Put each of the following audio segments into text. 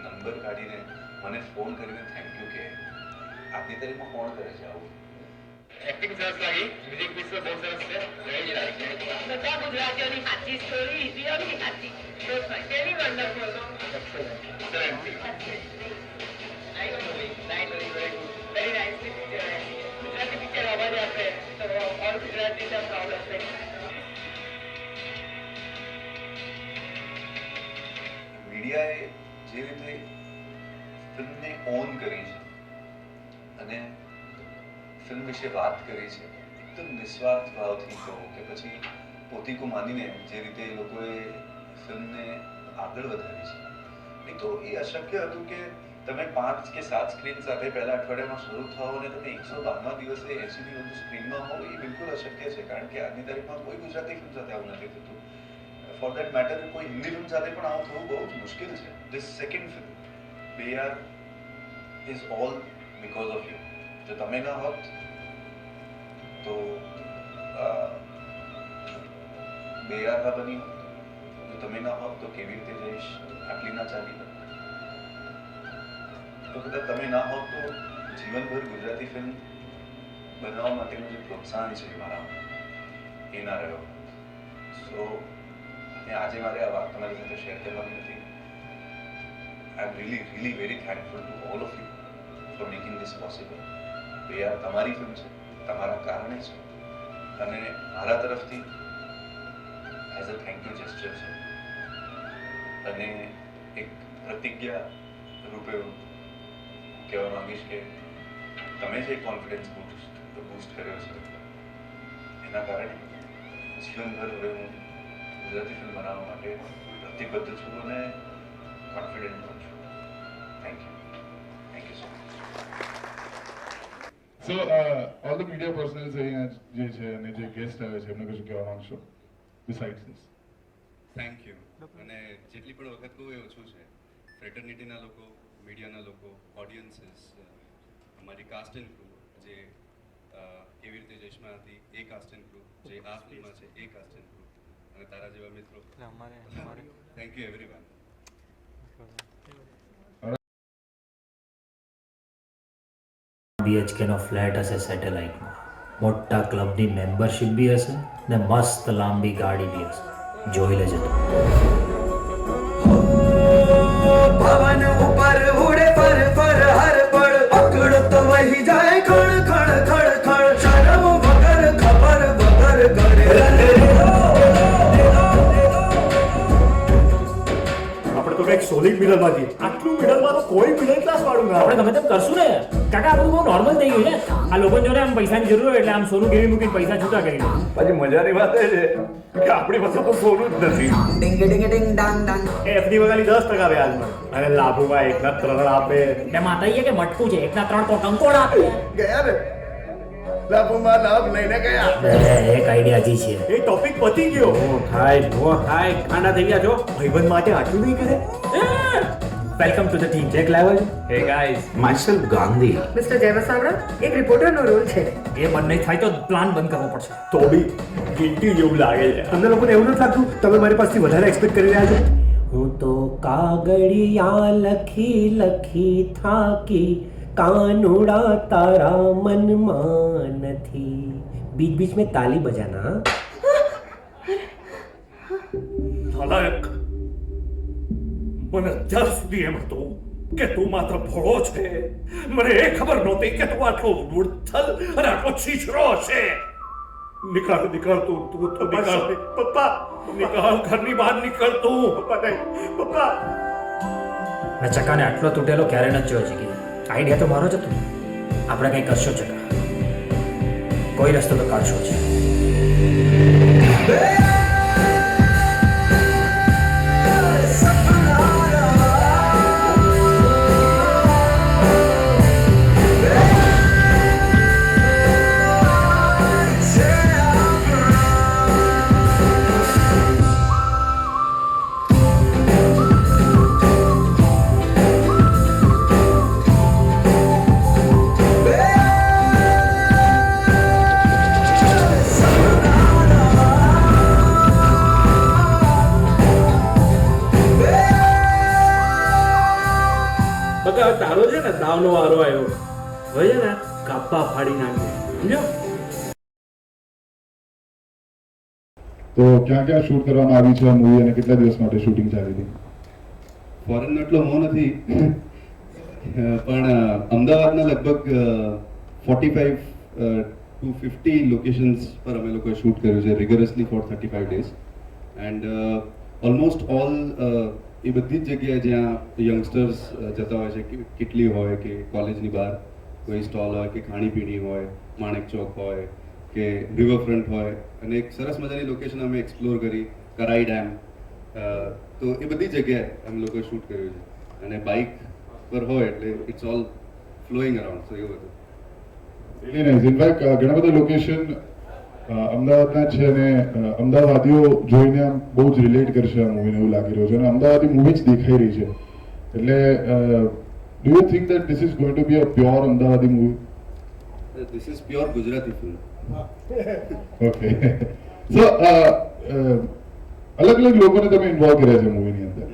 Number કાઢીને મને phone કરીને થેન્ક યુ કે આજની તારીખમાં કોણ કરે છે આવું? એક્ટિંગ સરસ લાગી, મ્યુઝિક પીસ બહુ સરસ છે. Very nice. બધા ગુજરાતીઓની સાચી સ્ટોરી રિયલી સાચી. સો very wonderful. Very nice. Gujarati picture અવાજ આપે તો ઓલ ગુજરાતી ધ પ્રાઉડ હશે. મીડિયાએ જે રીતે ફિલ્મને ઓન કરી છે અને ફિલ્મ વિશે વાત કરી છે એકદમ નિસ્વાર્થ ભાવથી કહો કે પછી પોતીકો માનીને જે રીતે એ લોકોએ ફિલ્મને આગળ વધારી છે, નહીં તો એ અશક્ય હતું કે તમે 5 કે 7 સ્ક્રીન સાથે પહેલા અઠવાડિયામાં શરૂ થાઓ અને તમે 152 દિવસે 80 થી વધુ સ્ક્રીનમાં હો, એ બિલકુલ અશક્ય છે. કારણ કે આજની તારીખમાં કોઈ ગુજરાતી ફિલ્મ સાથે આવું નથી થતું. ફોર દેટ મેટર કોઈ હિન્દી ફિલ્મ સાથે પણ આવું થવું બહુ જ મુશ્કેલ છે. ધીસ સેકન્ડ ફિલ્મ બેયાર is all because of you. જો તમે ના હોત તો બેયાર ના બની હોત, જો તમે ના હોત તો કેવી રીતે જઈશ આટલી ના ચાલી હોત, તો કદાચ તમે ના હોત તો જીવનભર ગુજરાતી ફિલ્મ બનાવવા માટેનું જે પ્રોત્સાહન છે મારામાં એ ના રહ્યો. સો આજે મારે આ વાત તમારી સાથે શેર કરવાની નથી. I am really very thankful to all of you for making this possible. યાર તમારી ફિલ્મ છે, તમારા કારણે છે અને મારા તરફથી as a thank you gesture છે અને એક પ્રતિજ્ઞા રૂપે હું કહેવા માંગીશ કે તમે જે કોન્ફિડન્સ બૂસ્ટ કર્યો છે એના કારણે જીવનભર હવે હું ગુજરાતી ફિલ્મ બનાવવા માટે પ્રતિબદ્ધ છું અને કોન્ફિડન્ટ પણ છું. Thank you so much. So all the media personnels અહીંયા જે છે અને જે ગેસ્ટ આવે છે એમને કશું કહેવા માંગશો બિસાઇડ્સ ધીસ? Thank you. અને જેટલી પણ વખત કહું એ ઓછું છે. ફ્રેટર્નિટીના લોકો, મીડિયાના લોકો, ઓડિયન્સીસ, અમારી કાસ્ટ એન્ડ ક્રૂ જે કેવી રીતે જયશમાં હતી એ કાસ્ટ એન્ડ ક્રૂ, જે આ ફિલ્મમાં છે એ કાસ્ટ એન્ડ ક્રૂ અને તારા જેવા મિત્રો, થેન્ક યુ એવરીવન. BHK નો ફ્લેટ હશે સેટેલાઇટમાં, મોટા ક્લબની મેમ્બરશિપ બી હશે ને મસ્ત લાંબી ગાડી બી હશે. જોઈ લેજે તું. પવન ઉપર ઉડે પર હર પળ પકડ તો વહી જાય ખણ ખણ ખણ ખણ શરમ વગર ખબર વગર ગળે. આપણે તો કંઈક સોલિડ મિડલમાં છીએ. આટલું મિડલમાં તો કોઈ મિડલ ક્લાસ વાળું ના. આપણે ગમે તેમ કરશું ને કાકા, આપણું બહુ નોર્મલ થઈ ગયું છે. આ લોકોને જોડે આમ પૈસાની જરૂર હોય એટલે આમ સોનું ગેવી મૂકીને પૈસા છૂટા કરી દે. પછી મજાની વાત એ છે કે આપણી પાસે તો સોનું જ નથી. ડિંગ ડિંગ ડિંગ ડાંગ ડાંગ. એફડી વગાડી 10% વ્યાજ મળે અને લાભોમાં 1/3 આપે. બે માતાઈએ કે મટકું છે 1/3 તો કંકોડ આપે. ગયા ને લાભોમાં લાભ લઈને ગયા. એક આઈડિયા હજી છે. એ ટોપિક પતી ગયો. થાય ખાના થઈ ગયા છો. ભાઈબંધ માટે આટલું નહીં કરે. Welcome to the team. Check level. Hey guys, myself Gandhi. Mister Jay Vasavada, એક રિપોર્ટરનો રોલ છે. એ બંધ નહીં થાય તો પ્લાન બંધ કરવો પડશે. તો બી ગિલ્ટી જેવું લાગે છે. તમને લોકોને એવું નથી લાગતું તમે મારી પાસેથી વધારે એક્સપેક્ટ કરી રહ્યા છો? હું તો કાગળિયા લખી લખી થાકી, કાનુડા તારા મનમાં નથી. बीच बीच में ताली बजाना. નાલાયક, મને અત્યાર સુધી એમ હતું કે તું માત્ર ભોળો છે. મને એ ખબર નહોતી કે તું આટલો વૃદ્ધલ અને આટલો છીછરો હશે. નિકાળ તું તો નિકાળ. પપ્પા નિકાળ, ઘરની બહાર નીકળ તું. પપ્પા મેં ચકાને આટલો તૂટેલો ક્યારે નથી જોયો છે. આઈડિયા તો મારો જ હતો. આપણે કંઈ કરશો ચકા, કોઈ રસ્તો તો કાઢશો છે. તારો છે ને દાવનો વારો આવ્યો. હવે છે ને કાપા ફાડી નાખે, સમજો? તો ક્યાં ક્યાં શૂટ કરવામાં આવી છે આ મૂવી અને કેટલા દિવસ માટે શૂટિંગ ચાલી હતી? ફોરેનનો એટલો મોહ નથી પણ અમદાવાદના લગભગ 45 to 50 લોકેશન્સ પર અમે લોકોએ શૂટ કર્યું છે rigorously for 35 days and almost all એ બધી જ જગ્યાએ જ્યાં યંગસ્ટર્સ જતા હોય છે કેટલી હોય કે કોલેજની બહાર કોઈ સ્ટોલ હોય કે ખાણીપીણી હોય, માણેક ચોક હોય કે રિવરફ્રન્ટ હોય, અને એક સરસ મજાની લોકેશન અમે એક્સપ્લોર કરી, કરાઈ ડેમ. તો એ બધી જગ્યાએ અમે લોકોએ શૂટ કર્યું છે અને બાઇક પર હોય એટલે ઇટ્સ ઓલ ફ્લોઈંગ અરાઉન્ડ. સો એવું હતું. really nice. In fact, ઘણા બધા લોકેશન અમદાવાદના છે અને અમદાવાદીઓ જોઈને આમ બહુ જ રિલેટ કરશે આ મૂવીને એવું લાગી રહ્યું છે અને અમદાવાદી મૂવી જ દેખાઈ રહી છે. એટલે do you think that this is going to be a pure Amdavadi movie? This is pure Gujarati film. Okay. So અલગ અલગ લોકોને તમે ઇન્વોલ્વ કર્યા છે મૂવીની અંદર,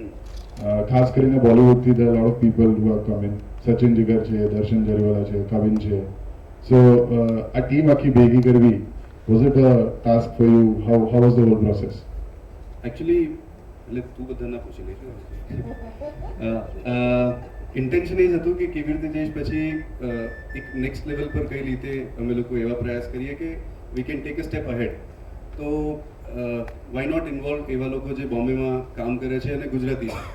ખાસ કરીને બોલિવૂડથી the lot of people who are coming. Sachin Jigar છે, દર્શન જરીવાલા છે, કવિન છે. સો આ ટીમ આખી ભેગી કરવી, was it a task for you? How was the whole process? Actually એટલે તું બધાના પૂછી લઈશું. ઇન્ટેન્શન એ જ હતું કે કેવી રીતે જઈશ પછી એક નેક્સ્ટ લેવલ પર કઈ રીતે અમે લોકો એવા પ્રયાસ કરીએ કે we can take a step ahead. તો વાય નોટ ઇન્વોલ્વ એવા લોકો જે બોમ્બેમાં કામ કરે છે અને ગુજરાતી છે,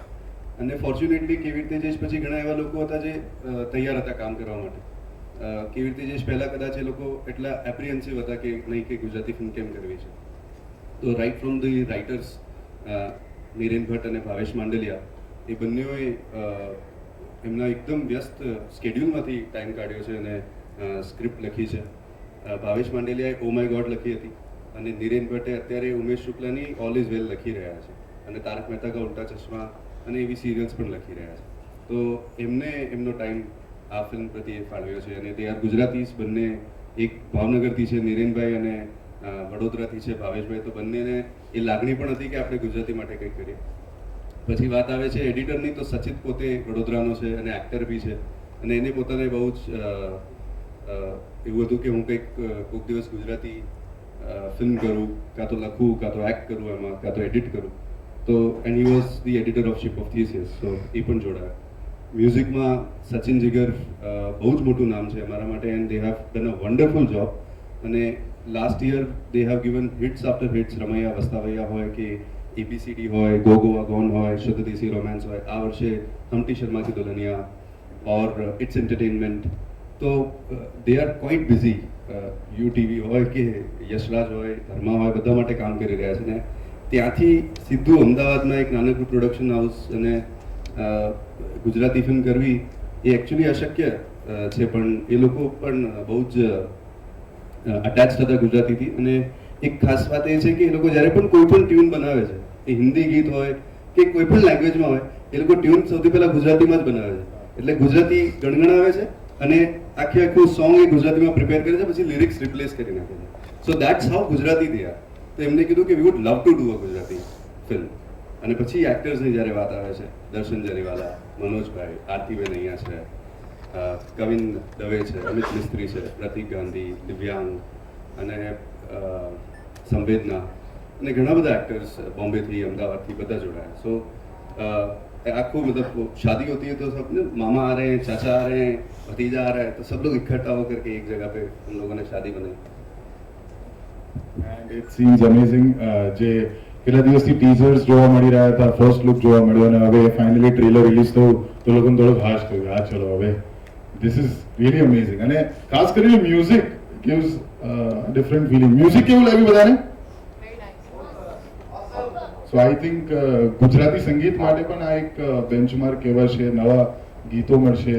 અને ફોર્ચ્યુનેટલી કેવી રીતે જઈશ પછી ઘણા એવા લોકો હતા જે તૈયાર હતા કામ કરવા માટે. કેવી રીતે જઈશ પહેલાં કદાચ એ લોકો એટલા એપ્રિહેન્સિવ હતા કે નહીં કે ગુજરાતી ફિલ્મ કેમ કરવી છે. તો right from the writers Niren Bhatt અને ભાવેશ માંડલિયા એ બંનેઓએ એમના એકદમ વ્યસ્ત સ્કેડ્યુલમાંથી ટાઈમ કાઢ્યો છે અને સ્ક્રિપ્ટ લખી છે. ભાવેશ માંડલિયાએ ઓ માય ગોડ લખી હતી અને નીરેન ભટ્ટે અત્યારે ઉમેશ શુક્લાની ઓલ ઇઝ વેલ લખી રહ્યા છે અને તારક મહેતા કા ઉલ્ટા ચશ્મા અને એવી સિરિયલ્સ પણ લખી રહ્યા છે. તો એમને એમનો ટાઈમ આ ફિલ્મ પ્રત્યે ફાળવ્યો છે અને તે આ ગુજરાતી બંને, એક ભાવનગરથી છે નીરેનભાઈ અને વડોદરાથી છે ભાવેશભાઈ. તો બંનેને એ લાગણી પણ હતી કે આપણે ગુજરાતી માટે કંઈક કરીએ. પછી વાત આવે છે એડિટરની, તો સચિત પોતે વડોદરાનો છે અને એક્ટર બી છે અને એને પોતાને બહુ જ એવું હતું કે હું કંઈક કોઈક દિવસ ગુજરાતી ફિલ્મ કરું, કાં તો લખું, કાં તો એક્ટ કરું એમાં, કાં તો એડિટ કરું. તો and he was the editor of ship of Theseus. So એ પણ જોડાયા. મ્યુઝિકમાં સચિન જીગર બહુ જ મોટું નામ છે અમારા માટે and they have done a wonderful job. અને last year they have given hits after hits. Ramaiya Vastavaiya હોય કે ABCD હોય, ગો ગોવા ગોન હોય, શુદ્ધ દેસી રોમાન્સ હોય. આ વર્ષે હમ્ટી શર્મા કી દુલ્હનિયા ઓર ઇટ્સ એન્ટરટેનમેન્ટ. તો they are quite busy. UTV હોય કે યશરાજ હોય, ધર્મા હોય, બધા માટે કામ કરી રહ્યા છે. ને ત્યાંથી સીધું અમદાવાદમાં એક નાનકડું પ્રોડક્શન હાઉસ અને ગુજરાતી ફિલ્મ કરવી એ એકચ્યુઅલી અશક્ય છે, પણ એ લોકો પણ બહુ જ અટેચ હતા ગુજરાતીથી. અને એક ખાસ વાત એ છે કે એ લોકો જ્યારે પણ કોઈ પણ ટ્યુન બનાવે છે, એ હિન્દી ગીત હોય કે કોઈ પણ લેંગ્વેજમાં હોય, એ લોકો ટ્યુન સૌથી પહેલાં ગુજરાતીમાં જ બનાવે છે. એટલે ગુજરાતી ગણગણાવે છે અને આખું સોંગ એ ગુજરાતીમાં પ્રિપેર કરે છે, પછી લિરિક્સ રિપ્લેસ કરી નાખે છે. સો that's how Gujarati they are. તો એમને કીધું કે વી wood love to do a Gujarati film. અને પછી એક્ટર્સની જ્યારે વાત આવે છે, દર્શન જરીવાલા, મનોજભાઈ, આરતીબેન અહીંયા છે, કવિન દવે છે, અમિત મિસ્ત્રી છે, પ્રતિક ગાંધી, દિવ્યાંગ અને સંવેદના અને ઘણા બધા એક્ટર્સ બોમ્બેથી, અમદાવાદથી બધા જોડાયા. સો आखो मतलब शादी होती है तो सब मामा आ रहे हैं, चाचा आ रहे हैं, भतीजा आ रहा है, तो सब लोग इकट्ठा होकर के एक जगह पे हम लोगों ने शादी बनाई. And it seems amazing. જે કેટલા દિવસથી ટીઝર્સ જોવા મળી રહ્યા હતા, ફર્સ્ટ લુક જોવા મળ્યો અને હવે ફાઇનલી ટ્રેલર રિલીઝ થયું તો લોકોને થોડોક હાશ થયું, હા ચલો હવે ધીસ ઇઝ રિયલી અમેઝિંગ. અને ખાસ કરીને music gives different feeling. Music કેવું લાગ્યું બધાને? સો આઈ થિંક ગુજરાતી સંગીત માટે પણ આ એક બેન્ચમાર્ક કહેવાશે. નવા ગીતો મળશે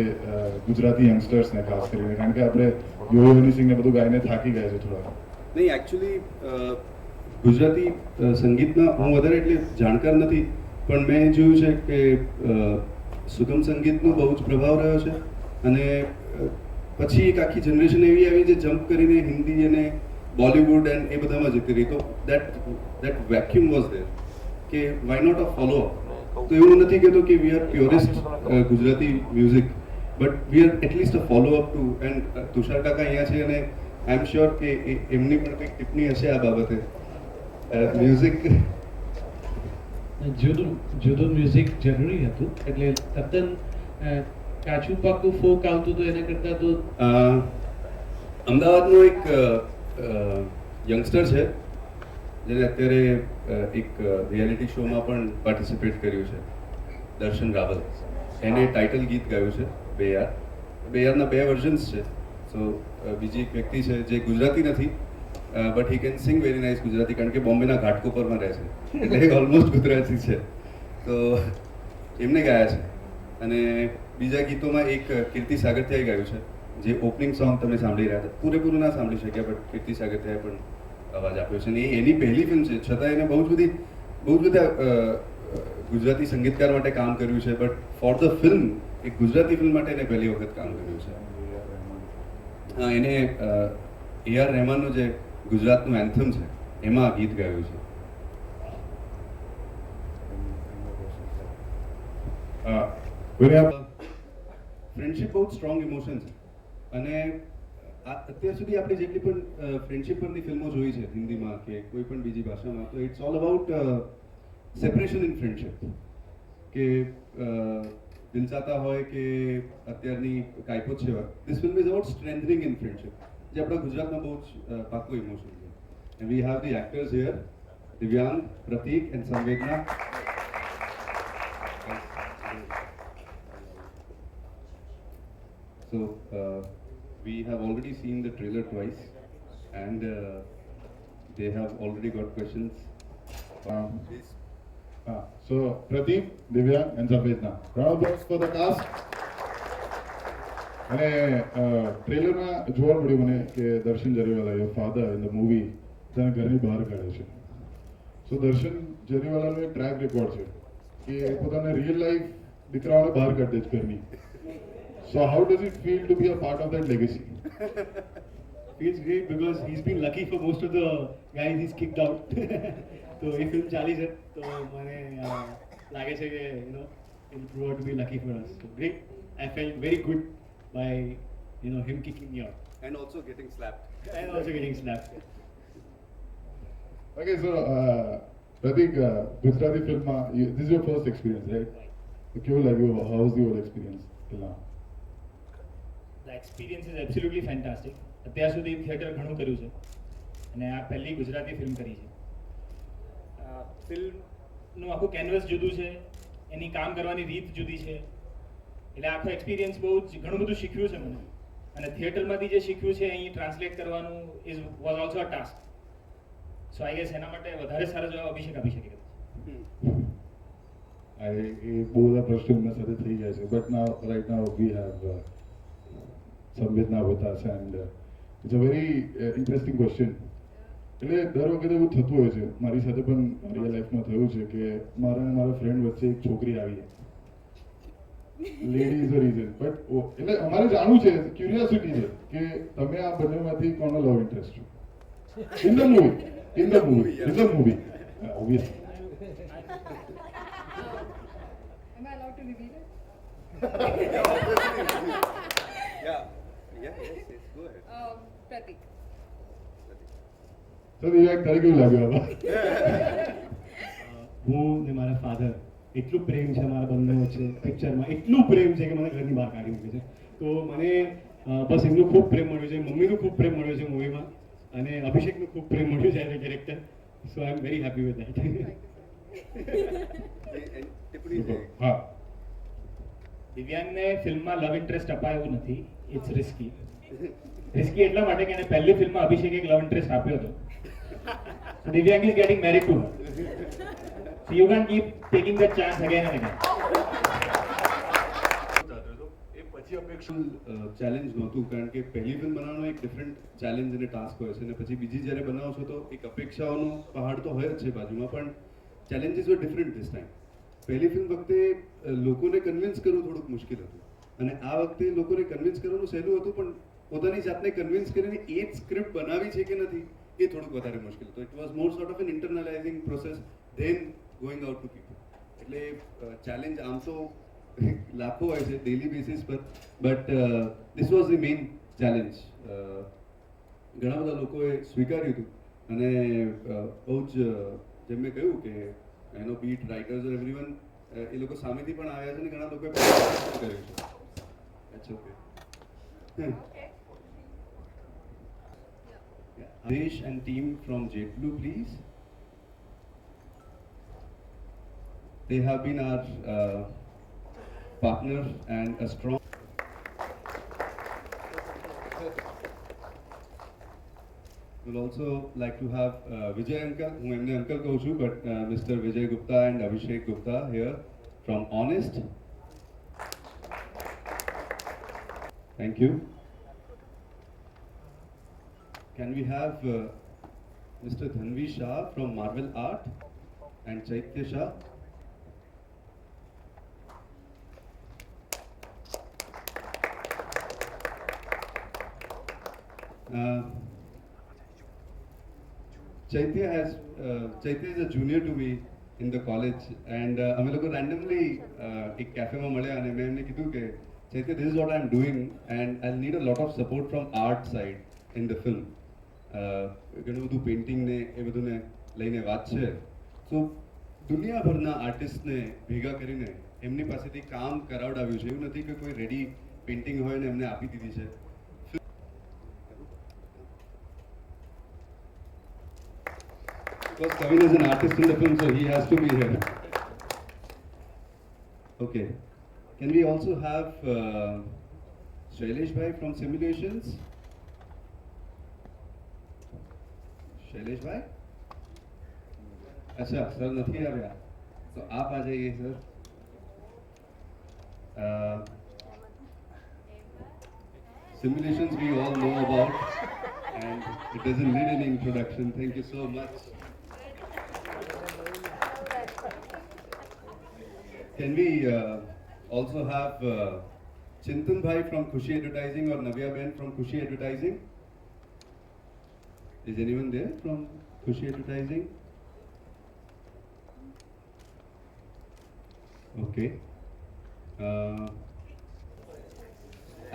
ગુજરાતી યંગસ્ટર્સને ખાસ કરીને, કારણ કે આપણે યો હની સિંગને બધું ગાઈને થાકી ગયા છે થોડા. નહીં, એકચ્યુઅલી ગુજરાતી સંગીતમાં હું વધારે એટલે જાણકાર નથી, પણ મેં જોયું છે કે સુગમ સંગીતનો બહુ જ પ્રભાવ રહ્યો છે. અને પછી એક આખી જનરેશન એવી આવી જે જમ્પ કરીને હિન્દી અને બોલિવૂડ એન્ડ એ બધામાં જતી રહી. તો દેટ વેક્યુમ વોઝ ધેર કે વાય નોટ અ ફોલો. તો એવું નથી કહેતો કે we are purest Gujarati music, but we are at least a follow up to and Tushar કાકા અહીંયા છે અને આઈ એમ શ્યોર કે એમની પણ કંઈક ટિપ્પણી હશે આ બાબતે. મ્યુઝિક જુદું મ્યુઝિક જરૂરી હતું એટલે તદ્દન કાચું પાકું ફોક આવતું હતું એના કરતાં તો અમદાવાદનો એક યંગસ્ટર છે જેને અત્યારે એક રિયાલિટી શોમાં પણ પાર્ટિસિપેટ કર્યું છે, દર્શન રાવલ. એને ટાઇટલ ગીત ગાયું છે બેયાર. બેયારના 2 વર્ઝન્સ છે. સો બીજી એક વ્યક્તિ છે જે ગુજરાતી નથી but he can sing very nice Gujarati, કારણ કે બોમ્બેના ઘાટકોપરમાં રહે છે એટલે ઓલમોસ્ટ ગુજરાતી છે. તો એમને ગાયા છે. અને બીજા ગીતોમાં એક કીર્તિ સાગરથિયાએ ગાયું છે, જે ઓપનિંગ સોંગ તમે સાંભળી રહ્યા હતા. પૂરેપૂરું ના સાંભળી શક્યા બટ કીર્તિ સાગરથિયાએ પણ અવાજ આપ્યો છે. અને એની પહેલી ફિલ્મ છે છતાં એને બહુ જ બધા ગુજરાતી સંગીતકાર માટે કામ કર્યું છે. બટ ફોર ધ ફિલ્મ, એક ગુજરાતી ફિલ્મ માટે એને પહેલી વખત કામ કર્યું છે. એને AR રહેમાનનું જે ગુજરાતનું એન્થમ છે એમાં આ ગીત ગાયું છે. ફ્રેન્ડશિપ બહુ સ્ટ્રોંગ ઇમોશન છે અને અત્યાર સુધી આપણે જેટલી પણ ફ્રેન્ડશિપ પરની ફિલ્મો જોઈ છે હિન્દીમાં કે કોઈ પણ બીજી ભાષામાં, તો it's all about separation in friendship. કે દિલ ચાહતા હોય કે અત્યારની Kai Po Che, this film is about strengthening in friendship, જે આપણા ગુજરાતમાં બહુ જ પાકું ઇમોશન છે. And we have the actors here, Divyang, Prateek and સંવેદના. So we have already seen the trailer twice, and they have already got questions. So Pradeep, Divyang and Sanvedna. Round of applause for the cast. અને ટ્રેલરમાં જોવા મળ્યું મને કે દર્શન Jariwala, your father in the movie, તેને ઘરની બહાર કાઢે છે. સો દર્શન જરીવાલાનો એક ટ્રેક રેકોર્ડ છે કે પોતાને રિયલ લાઈફ દીકરાઓને બહાર કાઢે છે ઘરની. So how does it feel to be a part of that legacy? Feels great because he's been lucky for most of the guys he's kicked out. So if film ચાલી છે તો મને લાગે છે કે it'll prove out to be lucky for us. So great. I felt very good by him kicking me out. And also getting slapped. Okay, so Pratik, Gujarati film, this is your first experience, right? So કેવું લાગ્યું? How was the whole experience till now? The experience is absolutely fantastic. અત્યાર સુધી theatre ઘણું કર્યું છે અને આ પહેલી ગુજરાતી ફિલ્મ કરી છે. ફિલ્મનું આખું કેનવસ જુદું છે, એની કામ કરવાની રીત જુદી છે, એટલે આખો એક્સપિરિયન્સ બહુ જ ઘણું બધું શીખ્યું છે મને. અને થિયેટરમાંથી જે શીખ્યું છે અહીં ટ્રાન્સલેટ કરવાનું was also a task. So I guess એના માટે વધારે સારો જવાબ અભિષેક આપી શકે. એ બહુ બધા પ્રશ્નો એમના સાથે થઈ ગયા છે, but now right now we have Sanvedna with us, and it's a very interesting question. એટલે દર વખતે એવું થતું હોય છે, મારી સાથે પણ રિયલ લાઈફમાં થયું છે કે મારા અને મારા ફ્રેન્ડ વચ્ચે એક છોકરી આવી, lady is a reason, but એટલે અમારે જાણવું છે, ક્યુરિયોસિટી છે કે તમે આ બંનેમાંથી કોનો લવ ઇન્ટરેસ્ટ છો in the movie obviously. Am I allowed to reveal it? Yes, go ahead. Pratik. તો દિવ્યાંગ, તારે કેવું લાગ્યું આમાં? હું ને મારા ફાધર એટલું પ્રેમ છે અમારા બંને વચ્ચે પિક્ચરમાં, એટલું પ્રેમ છે કે મને ઘરની બહાર કાઢી મૂકે છે. તો મને બસ એમનું ખૂબ પ્રેમ મળ્યું છે, મમ્મીનું ખૂબ પ્રેમ મળ્યું છે મૂવીમાં, અને અભિષેકનું ખૂબ પ્રેમ મળ્યું છે as a character. So I am very happy with that. હા, દિવ્યાંગને ફિલ્મમાં લવ ઇન્ટરેસ્ટ અપાયો નથી. ઇટ્સ રિસ્કી એટલા માટે કે એને પહેલી ફિલ્મમાં અભિષેક એક લવ ઇન્ટરેસ્ટ આપ્યો હતો. દિવ્યાંગ is getting married to her. So you can't keep taking that chance again and again. એ પછી અપેક્ષા ચેલેન્જ નહોતું, કારણ કે પહેલી ફિલ્મ બનાવવાનો એક ડિફરન્ટ ચેલેન્જ અને ટાસ્ક હોય છે, અને પછી બીજી જ્યારે બનાવો છો તો એક અપેક્ષાઓનો પહાડ તો હોય જ છે બાજુમાં, પણ challenges were different this time. પહેલી ફિલ્મ વખતે લોકોને કન્વિન્સ કરવું થોડુંક મુશ્કેલ હતું, અને આ વખતે લોકોને કન્વિન્સ કરવાનું સહેલું હતું, પણ પોતાની જાતને કન્વિન્સ કરીને એ જ સ્ક્રિપ્ટ બનાવી છે કે નથી એ થોડુંક વધારે મુશ્કેલ હતું. It was more sort of an internalising process then going out to people. એટલે ચેલેન્જ આમ તો લાખો હોય છે ડેલી બેસિસ પર, but this was the main challenge. ઘણા બધા લોકોએ સ્વીકાર્યું હતું અને બહુ જ જેમ મેં કહ્યું કે એનો બીટ રાઇટર્સ એવરીવન એ લોકો સામેથી પણ આવ્યા છે અને ઘણા લોકોએ કર્યું છે. That's okay. Harish and team from JetBlue, please. They have been our partner and a strong. We'll also like to have Vijay uncle, who I'm the uncle કહું છું, but Mr. Vijay Gupta and Abhishek Gupta here from Honest. Thank you. Can we have Mr. Dhanvi Shah from Marvel Art and Chaitya Shah? Chaitya is a junior to me in the college, and અમે લોકો randomly એક કેફેમાં મળ્યા અને મેં એમને કીધું કે Chaitya, this is what I'm doing and I'll need a lot of support from art side in the film. ઘણું બધું પેઇન્ટિંગ ને એ બધુંને લઈને વાત છે, તો દુનિયાભરના આર્ટિસ્ટને ભેગા કરીને એમની પાસેથી કામ કરાવડાવ્યું છે. એવું નથી કે કોઈ રેડી પેઇન્ટિંગ હોય ને એમને આપી દીધી છે. Because Kavin is an artist in the film, so he has to be here. Okay. Can we also have Shailesh Bhai from Simulations? Shailesh Bhai? अच्छा सर नहीं आ रहा, तो आप आ जाइए sir. Simulations we all know about, and it doesn't need any introduction. Thank you so much. Can we also have Chintan Bhai from Khushi Advertising or Navya Ben from Khushi Advertising? Is anyone there from Khushi Advertising? Okay.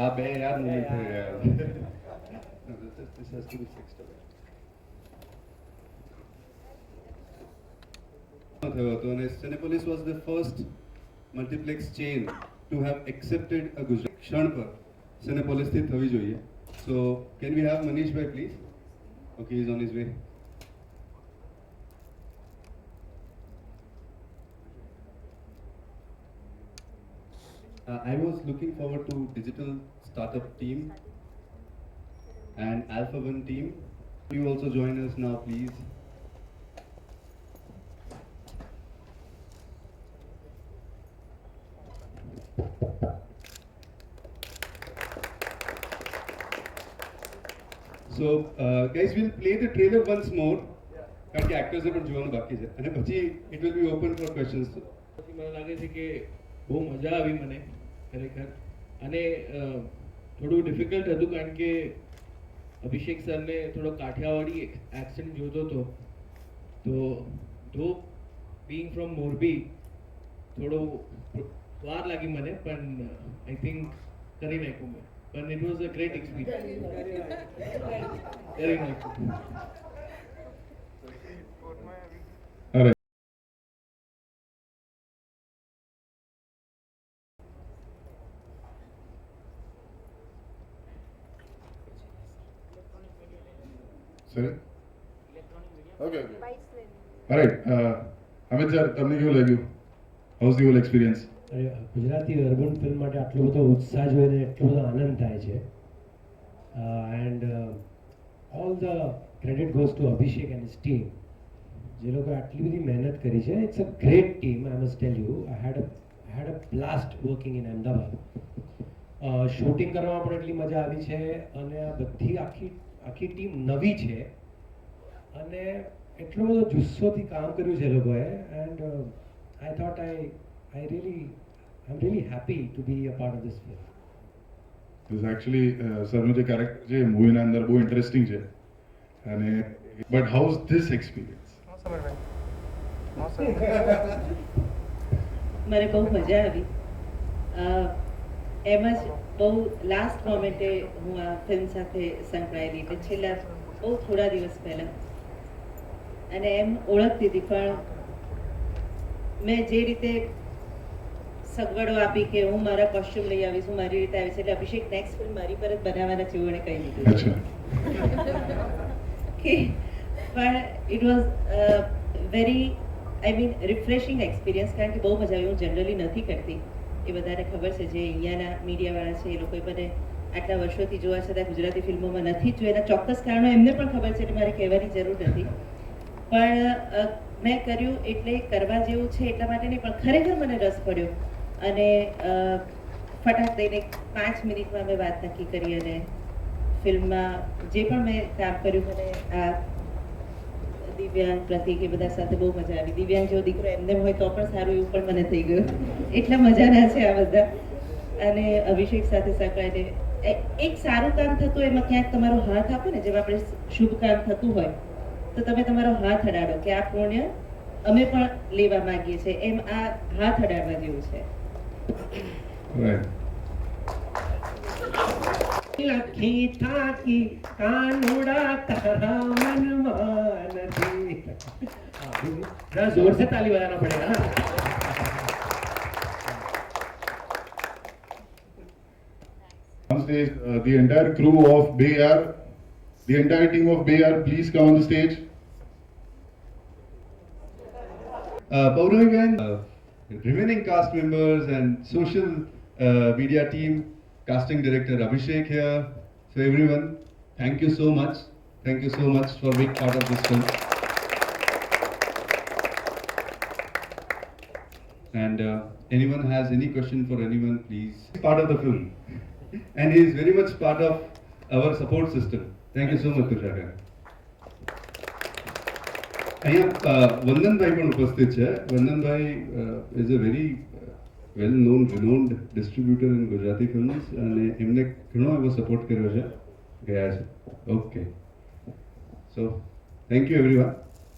आप यार नहीं थे यार. No, this has to be fixed up. Cinepolis was the first multiplex chain to have accepted a Gujarat. क्षण पर Cinepolis थी थवी जोइए. So can we have Manish Bhai please? Okay, he's on his way. I was looking forward to digital startup team and Alpha One team. You also join us now, please. So, guys, we'll play the trailer once more. કારણ કે એક્ટર્સે પણ જોવાનું બાકી છે અને પછી it will be open for questions. મને લાગે છે કે બહુ મજા આવી મને ખરેખર, અને થોડું ડિફિકલ્ટ હતું કારણ કે અભિષેક સરને થોડો કાઠિયાવાડી એક્સેન્ટ જોતો હતો, તો ધો બિંગ ફ્રોમ મોરબી થોડો વાર લાગી મને, પણ આઈ થિંક કરી નાખ્યું મેં. પણ it was a great experience. કરી નાખ્યું. Sorry? Okay, okay. Alright, Amit sir, તમને કેવું લાગ્યું? How's the whole experience? Gujarati urban film માટે આટલો બધો ઉત્સાહ જોઈને એટલો બધો આનંદ થાય છે, and all the credit goes to Abhishek and his team, જે લોકોએ આટલી બધી મહેનત કરી છે. It's a great team, I must tell you. I had a blast working in Ahmedabad. Shooting કરવામાં પણ એટલી મજા આવી છે, અને આ બધી આખી ટીમ નવી છે, અને એટલો બધો જુસ્સોથી કામ કર્યું છે એ લોકોએ, and I thought I'm really happy to be a part of this film. This actually સરનું જે કેરેક્ટર છે મૂવીના અંદર બહુ ઇન્ટરેસ્ટિંગ છે, અને but how is this experience? મને બહુ મજા આવી. એમ જ બહુ લાસ્ટ મોમેન્ટે હું આ ફિલ્મ સાથે સંકળાયેલી એટલે છેલ્લા બહુ થોડા દિવસ પહેલાં અને એમ ઓળખતી હતી પણ મેં જે રીતે સગવડો આપી કે હું મારા કોસ્ટ્યુમ લઈ આવીશ, હું મારી રીતે આવીશ, એટલે અભિષેક નેક્સ્ટ ફિલ્મ મારી પર જ બનાવવાના છે એવું એને કહી દીધું કે પણ it was very I mean refreshing experience, કારણ કે બહુ મજા આવી. હું જનરલી નથી કરતી, એ બધાને ખબર છે જે અહીંયાના મીડિયાવાળા છે એ લોકોએ મને આટલા વર્ષોથી જોવા છતાં ગુજરાતી ફિલ્મોમાં નથી જ જોયું. એના ચોક્કસ કારણો એમને પણ ખબર છે એટલે મારે કહેવાની જરૂર નથી. પણ મેં કર્યું એટલે કરવા જેવું છે એટલા માટે નહીં, પણ ખરેખર મને રસ પડ્યો અને ફટાક દઈને 5 મિનિટમાં મેં વાત નક્કી કરી અને ફિલ્મમાં જે પણ મેં કામ કર્યું મને આ દિવ્યાંગ પ્રતિક એ બધા સાથે બહુ મજા આવી. દિવ્યાંગ જેવો દીકરો એમને હોય તો પણ સારું એવું પણ મને થઈ ગયું. એટલા મજાના છે આ બધા. અને અભિષેક સાથે સંકળાઈને એક સારું કામ થતું એમાં ક્યાંક તમારો હાથ આપો ને, જેમ આપણે શુભ કામ થતું હોય તો તમે તમારો હાથ અડાડો કે આ પુણ્ય અમે પણ લેવા માંગીએ છીએ, એમ આ હાથ અડાડવા જેવું છે. લખી થાકી કાનુડા તારા મનમાં નથી. जरा जोर से ताली बजाना पड़ेगा ना. On stage, the entire crew of Bay Air, the entire team of Bay Air, please come on the stage. Pauravi, remaining cast members and social media team, casting director Abhishek here. So everyone, thank you so much. Thank you so much for being part of this film. And anyone has any question for anyone, please. He's part of the film. And he is very much part of our support system. Thank you so much, Tushar. અહીંયા વંદનભાઈ પણ ઉપસ્થિત છે. વંદનભાઈ is a very well known renowned distributor in Gujarati films અને એમને ઘણો એવો support કર્યો છે ગયા છે. Okay, so thank you everyone.